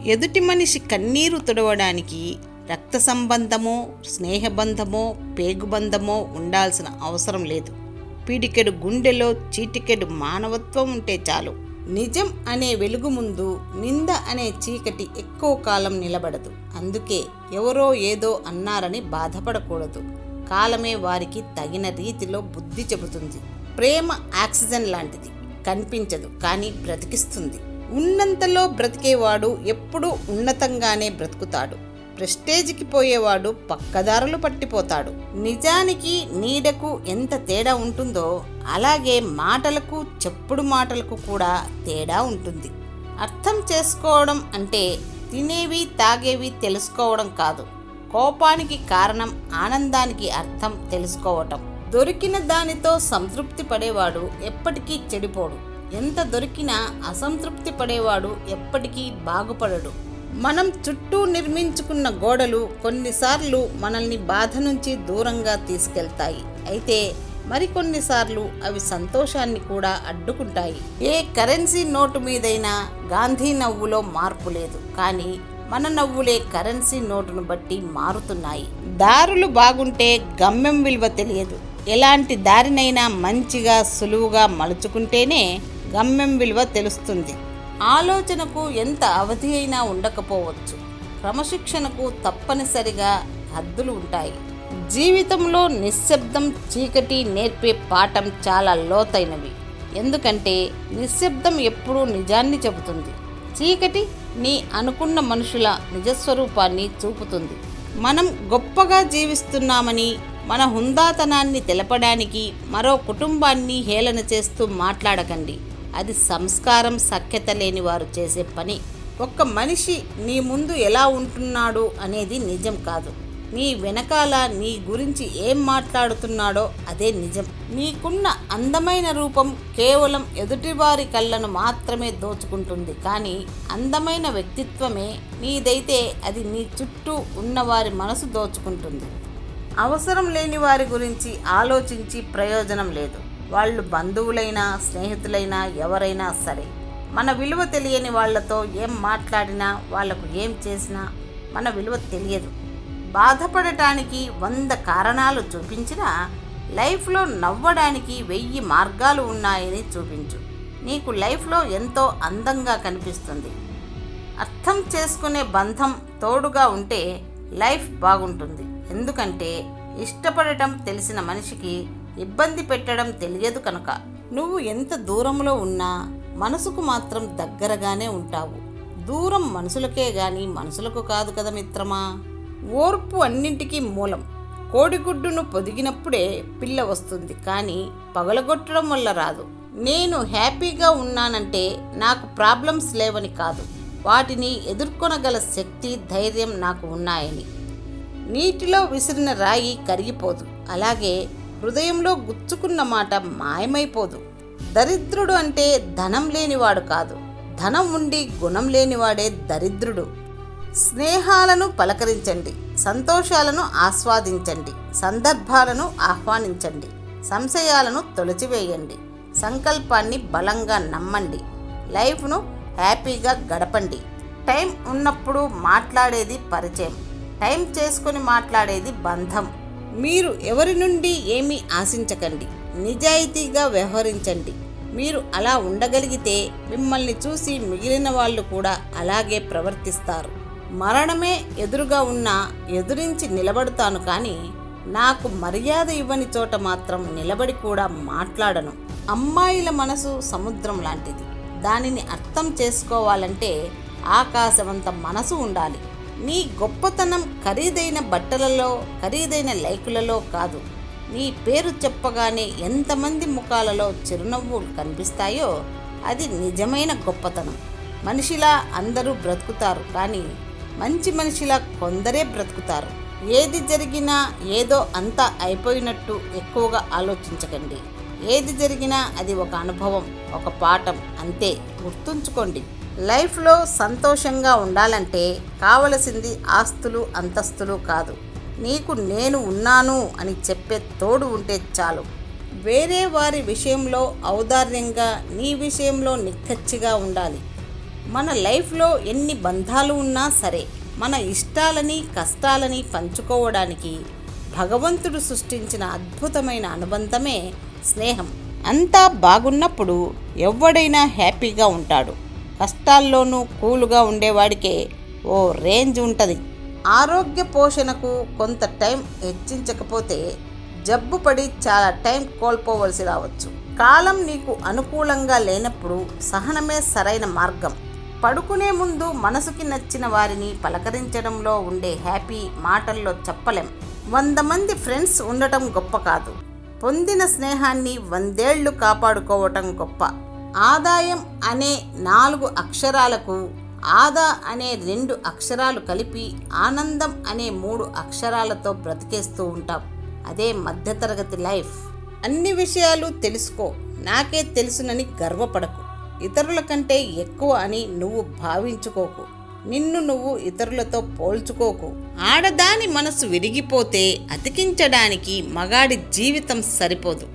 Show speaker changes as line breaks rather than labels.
ఎదుటి మనిషి కన్నీరు తుడవడానికి రక్త సంబంధమో, స్నేహబంధమో, పేగుబంధమో ఉండాల్సిన అవసరం లేదు. పిడికెడు గుండెలో చీటికెడు మానవత్వం ఉంటే చాలు. నిజం అనే వెలుగు ముందు నింద అనే చీకటి ఎక్కువ కాలం నిలబడదు. అందుకే ఎవరో ఏదో అన్నారని బాధపడకూడదు. కాలమే వారికి తగిన రీతిలో బుద్ధి చెబుతుంది. ప్రేమ ఆక్సిజన్ లాంటిది. కనిపించదు కానీ బ్రతికిస్తుంది. ఉన్నంతలో బ్రతికేవాడు ఎప్పుడూ ఉన్నతంగానే బ్రతుకుతాడు. ప్రెస్టేజ్కి పోయేవాడు పక్కదారులు పట్టిపోతాడు. నిజానికి నీడకు ఎంత తేడా ఉంటుందో అలాగే మాటలకు, చెప్పుడు మాటలకు కూడా తేడా ఉంటుంది. అర్థం చేసుకోవడం అంటే తినేవి తాగేవి తెలుసుకోవడం కాదు. కోపానికి కారణం, ఆనందానికి అర్థం తెలుసుకోవటం. దొరికిన దానితో సంతృప్తి పడేవాడు ఎప్పటికీ చెడిపోడు. ఎంత దొరికినా అసంతృప్తి పడేవాడు ఎప్పటికీ బాగుపడడు. మనం చుట్టూ నిర్మించుకున్న గోడలు కొన్నిసార్లు మనల్ని బాధ నుంచి దూరంగా తీసుకెళ్తాయి. అయితే మరికొన్నిసార్లు అవి సంతోషాన్ని కూడా అడ్డుకుంటాయి. ఏ కరెన్సీ నోటు మీదైనా గాంధీ నవ్వులో మార్పు లేదు. కానీ మన నవ్వులే కరెన్సీ నోటును బట్టి మారుతున్నాయి. దారులు బాగుంటే గమ్యం విలువ తెలియదు. ఎలాంటి దారినైనా మంచిగా, సులువుగా మలుచుకుంటేనే గమ్యం విలువ తెలుస్తుంది. ఆలోచనకు ఎంత అవధి అయినా ఉండకపోవచ్చు. క్రమశిక్షణకు తప్పనిసరిగా హద్దులు ఉంటాయి. జీవితంలో నిశ్శబ్దం, చీకటి నేర్పే పాఠం చాలా లోతైనవి. ఎందుకంటే నిశ్శబ్దం ఎప్పుడూ నిజాన్ని చెబుతుంది. చీకటి నీ అనుకున్న మనుషుల నిజస్వరూపాన్ని చూపుతుంది. మనం గొప్పగా జీవిస్తున్నామని, మన హుందాతనాన్ని తెలపడానికి మరో కుటుంబాన్ని హేళన చేస్తూ మాట్లాడకండి. అది సంస్కారం, సఖ్యత లేని వారు చేసే పని. ఒక్క మనిషి నీ ముందు ఎలా ఉంటున్నాడు అనేది నిజం కాదు. నీ వెనకాల నీ గురించి ఏం మాట్లాడుతున్నాడో అదే నిజం. నీకున్న అందమైన రూపం కేవలం ఎదుటివారి కళ్ళను మాత్రమే దోచుకుంటుంది. కానీ అందమైన వ్యక్తిత్వమే నీదైతే అది నీ చుట్టూ ఉన్నవారి మనసు దోచుకుంటుంది. అవసరం లేని వారి గురించి ఆలోచించి ప్రయోజనం లేదు. వాళ్ళు బంధువులైనా, స్నేహితులైనా, ఎవరైనా సరే. మన విలువ తెలియని వాళ్లతో ఏం మాట్లాడినా, వాళ్లకు ఏం చేసినా మన విలువ తెలియదు. బాధపడటానికి 100 కారణాలు చూపించినా లైఫ్లో నవ్వడానికి 1000 మార్గాలు ఉన్నాయని చూపించు. నీకు లైఫ్లో ఎంతో అందంగా కనిపిస్తుంది. అర్థం చేసుకునే బంధం తోడుగా ఉంటే లైఫ్ బాగుంటుంది. ఎందుకంటే ఇష్టపడటం తెలిసిన మనిషికి ఇబ్బంది పెట్టడం తెలియదు కనుక. నువ్వు ఎంత దూరంలో ఉన్నా మనసుకు మాత్రం దగ్గరగానే ఉంటావు. దూరం మనుషులకే గాని మనసులకు కాదు కదా మిత్రమా. ఓర్పు అన్నింటికీ మూలం. కోడిగుడ్డును పొదిగినప్పుడే పిల్ల వస్తుంది, కానీ పగలగొట్టడం వల్ల రాదు. నేను హ్యాపీగా ఉన్నానంటే నాకు ప్రాబ్లమ్స్ లేవని కాదు, వాటిని ఎదుర్కొనగల శక్తి, ధైర్యం నాకు ఉన్నాయని. నీటిలో విసిరిన రాయి కరిగిపోదు, అలాగే హృదయంలో గుచ్చుకున్న మాట మాయమైపోదు. దరిద్రుడు అంటే ధనం లేనివాడు కాదు, ధనం ఉండి గుణం లేనివాడే దరిద్రుడు. స్నేహాలను పలకరించండి, సంతోషాలను ఆస్వాదించండి, సందర్భాలను ఆహ్వానించండి, సంశయాలను తొలచివేయండి, సంకల్పాన్ని బలంగా నమ్మండి, లైఫ్ను హ్యాపీగా గడపండి. టైం ఉన్నప్పుడు మాట్లాడేది పరిచయం, టైం చేసుకొని మాట్లాడేది బంధం. మీరు ఎవరి నుండి ఏమీ ఆశించకండి, నిజాయితీగా వ్యవహరించండి. మీరు అలా ఉండగలిగితే మిమ్మల్ని చూసి మిగిలిన వాళ్ళు కూడా అలాగే ప్రవర్తిస్తారు. మరణమే ఎదురుగా ఉన్నా ఎదురించి నిలబడతాను, కానీ నాకు మర్యాద ఇవ్వని చోట మాత్రం నిలబడి కూడా మాట్లాడను. అమ్మాయిల మనసు సముద్రం లాంటిది. దానిని అర్థం చేసుకోవాలంటే ఆకాశమంత మనసు ఉండాలి. నీ గొప్పతనం ఖరీదైన బట్టలలో, ఖరీదైన లైకులలో కాదు. నీ పేరు చెప్పగానే ఎంతమంది ముఖాలలో చిరునవ్వులు కనిపిస్తాయో అది నిజమైన గొప్పతనం. మనిషిలా అందరూ బ్రతుకుతారు, కానీ మంచి మనిషిలా కొందరే బ్రతుకుతారు. ఏది జరిగినా ఏదో అంతా అయిపోయినట్టు ఎక్కువగా ఆలోచించకండి. ఏది జరిగినా అది ఒక అనుభవం, ఒక పాఠం, అంతే. గుర్తుంచుకోండి, లైఫ్లో సంతోషంగా ఉండాలంటే కావలసింది ఆస్తులు, అంతస్తులు కాదు. నీకు నేను ఉన్నాను అని చెప్పే తోడు ఉంటే చాలు. వేరే వారి విషయంలో ఔదార్యంగా, నీ విషయంలో నిక్కచ్చిగా ఉండాలి. మన లైఫ్లో ఎన్ని బంధాలు ఉన్నా సరే మన ఇష్టాలని కష్టాలని పంచుకోవడానికి భగవంతుడు సృష్టించిన అద్భుతమైన అనుబంధమే స్నేహం. అంతా బాగున్నప్పుడు ఎవడైనా హ్యాపీగా ఉంటాడు. కష్టాల్లోనూ కూల్గా ఉండేవాడికే ఓ రేంజ్ ఉంటుంది. ఆరోగ్య పోషణకు కొంత టైం హెచ్చించకపోతే జబ్బు పడి చాలా టైం కోల్పోవలసి రావచ్చు. కాలం నీకు అనుకూలంగా లేనప్పుడు సహనమే సరైన మార్గం. పడుకునే ముందు మనసుకి నచ్చిన వారిని పలకరించడంలో ఉండే హ్యాపీ మాటల్లో చెప్పలేం. 100 మంది ఫ్రెండ్స్ ఉండటం గొప్ప కాదు, పొందిన స్నేహాన్ని 100 ఏళ్ళు కాపాడుకోవటం గొప్ప. ఆదాయం అనే 4 అక్షరాలకు ఆదా అనే 2 అక్షరాలు కలిపి ఆనందం అనే 3 అక్షరాలతో బ్రతికేస్తూ ఉంటాం. అదే మధ్యతరగతి లైఫ్. అన్ని విషయాలు తెలుసుకో, నాకే తెలుసునని గర్వపడకు. ఇతరుల కంటే ఎక్కువ అని నువ్వు భావించుకోకు. నిన్ను నువ్వు ఇతరులతో పోల్చుకోకు. ఆడదాని మనసు విరిగిపోతే అతికించడానికి మగాడి జీవితం సరిపోదు.